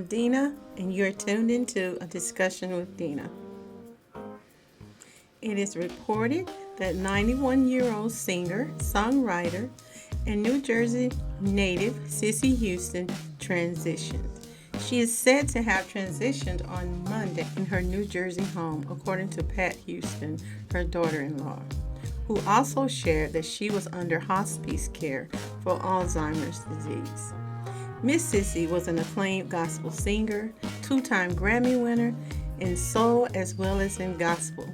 Dina, and you're tuned into a discussion with Dina. It is reported that 91-year-old singer, songwriter, and New Jersey native Cissy Houston transitioned. She is said to have transitioned on Monday in her New Jersey home, according to Pat Houston, her daughter-in-law, who also shared that she was under hospice care for Alzheimer's disease. Miss Cissy was an acclaimed gospel singer, two-time Grammy winner in soul as well as in gospel.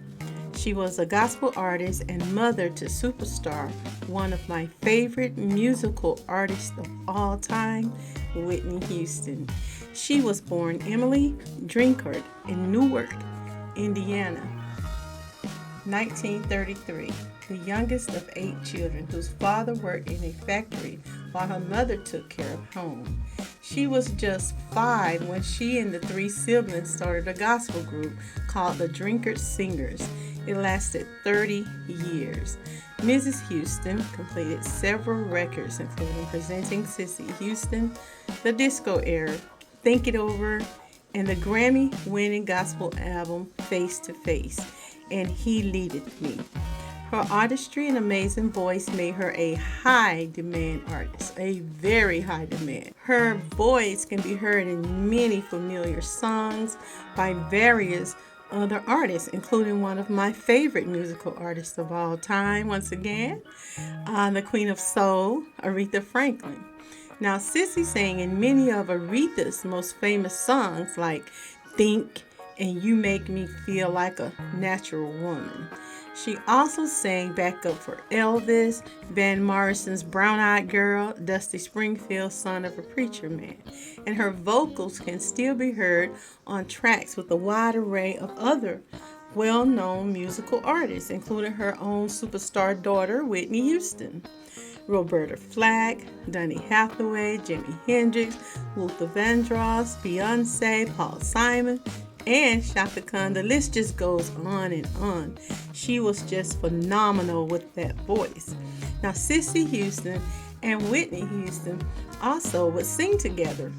She was a gospel artist and mother to superstar, one of my favorite musical artists of all time, Whitney Houston. She was born Emily Drinkard in Newark, Indiana, 1933, the youngest of 8 children whose father worked in a factory while her mother took care of home. She was just 5 when she and the 3 siblings started a gospel group called the Drinkard Singers. It lasted 30 years. Mrs. Houston completed several records, including presenting Cissy Houston, The Disco Era, Think It Over, and the Grammy-winning gospel album Face to Face, and He Leadeth Me. Her artistry and amazing voice made her a high-demand artist, a very high demand. Her voice can be heard in many familiar songs by various other artists, including one of my favorite musical artists of all time, once again, the Queen of Soul, Aretha Franklin. Now, Cissy sang in many of Aretha's most famous songs like Think and You Make Me Feel Like a Natural Woman. She also sang backup for Elvis, Van Morrison's Brown Eyed Girl, Dusty Springfield's Son of a Preacher Man. And her vocals can still be heard on tracks with a wide array of other well-known musical artists, including her own superstar daughter, Whitney Houston, Roberta Flack, Donny Hathaway, Jimi Hendrix, Luther Vandross, Beyonce, Paul Simon, and Shaka Khan. The list just goes on and on. She was just phenomenal with that voice. Now, Cissy Houston and Whitney Houston also would sing together,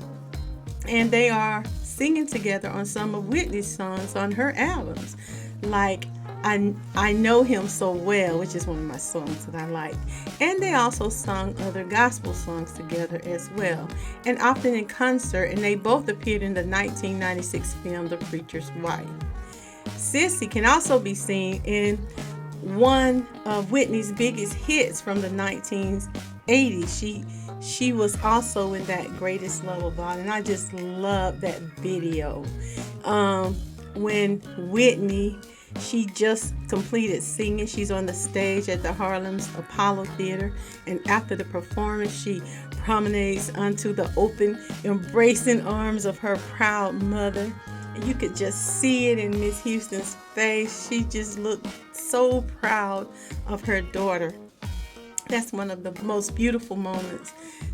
and they are singing together on some of Whitney's songs on her albums, like I Know Him So Well, which is one of my songs that I like. And they also sung other gospel songs together as well, and often in concert, and they both appeared in the 1996 film The Preacher's Wife. Cissy can also be seen in one of Whitney's biggest hits from the 1980s. She was also in that Greatest Love of All, and I just love that video. When Whitney, she just completed singing. She's on the stage at the Harlem's Apollo Theater, and after the performance, she promenades onto the open, embracing arms of her proud mother. And you could just see it in Miss Houston's face. She just looked so proud of her daughter. That's one of the most beautiful moments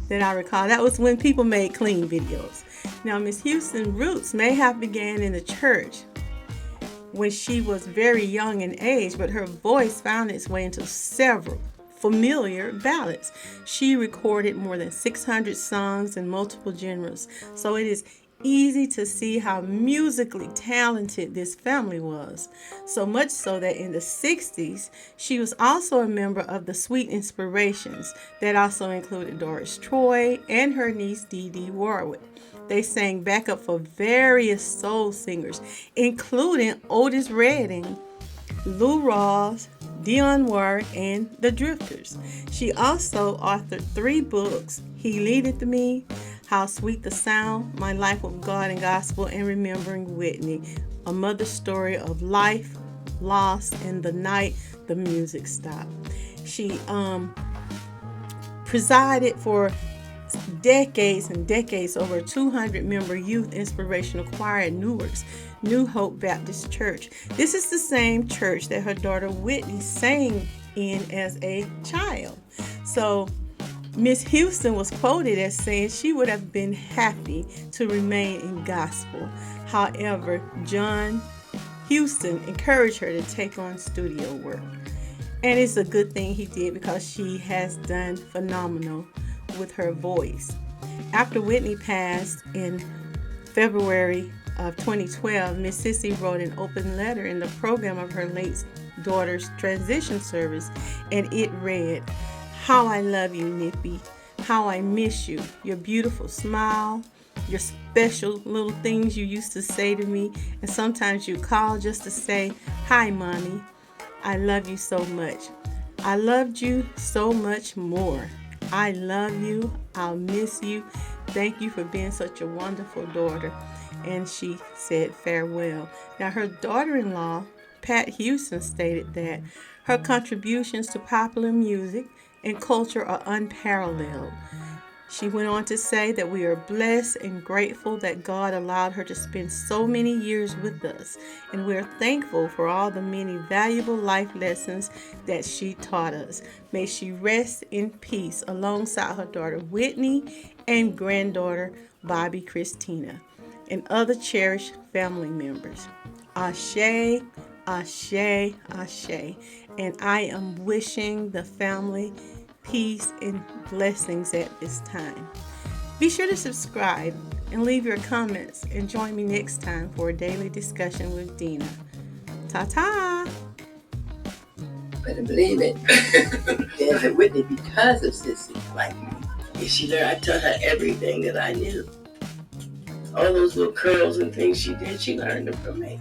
that I recall. That was when people made clean videos. Now, Miss Houston's roots may have began in the church when she was very young in age, but her voice found its way into several familiar ballads. She recorded more than 600 songs in multiple genres, so it is easy to see how musically talented this family was. So much so that in the 60s, she was also a member of the Sweet Inspirations that also included Doris Troy and her niece Dee Dee Warwick. They sang backup for various soul singers, including Otis Redding, Lou Rawls, Dionne Warwick, and The Drifters. She also authored 3 books: He Leadeth Me, How Sweet the Sound, My Life with God and Gospel, and Remembering Whitney, a mother's story of life, loss, and the night the music stopped. She presided for decades and decades over a 200-member youth inspirational choir at Newark's New Hope Baptist Church. This is the same church that her daughter Whitney sang in as a child. So Miss Houston was quoted as saying she would have been happy to remain in gospel. However, John Houston encouraged her to take on studio work. And it's a good thing he did, because she has done phenomenal with her voice. After Whitney passed in February of 2012, Miss Cissy wrote an open letter in the program of her late daughter's transition service, and it read, "How I love you, Nippy. How I miss you. Your beautiful smile, your special little things you used to say to me, and sometimes you call just to say, 'Hi, Mommy. I love you so much. I loved you so much more. I love you. I'll miss you. Thank you for being such a wonderful daughter." And she said farewell. Now, her daughter-in-law, Pat Houston, stated that her contributions to popular music and culture are unparalleled. She went on to say that we are blessed and grateful that God allowed her to spend so many years with us, and we are thankful for all the many valuable life lessons that she taught us. May she rest in peace alongside her daughter Whitney and granddaughter Bobby Christina and other cherished family members. Ashe, ashe, ashe. And I am wishing the family peace and blessings at this time. Be sure to subscribe and leave your comments, and join me next time for a daily discussion with Dina. Ta-ta! Better believe it. Dancing Whitney because of Cissy. Like, she learned, I taught her everything that I knew. All those little curls and things she did, she learned them from me.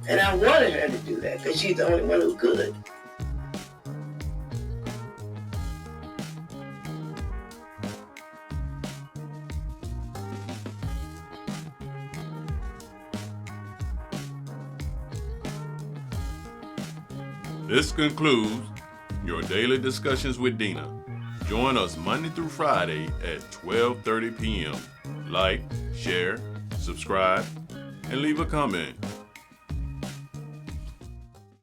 And I wanted her to do that because she's the only one who could. This concludes your daily discussions with Dina. Join us Monday through Friday at 12:30 p.m. Like, share, subscribe, and leave a comment.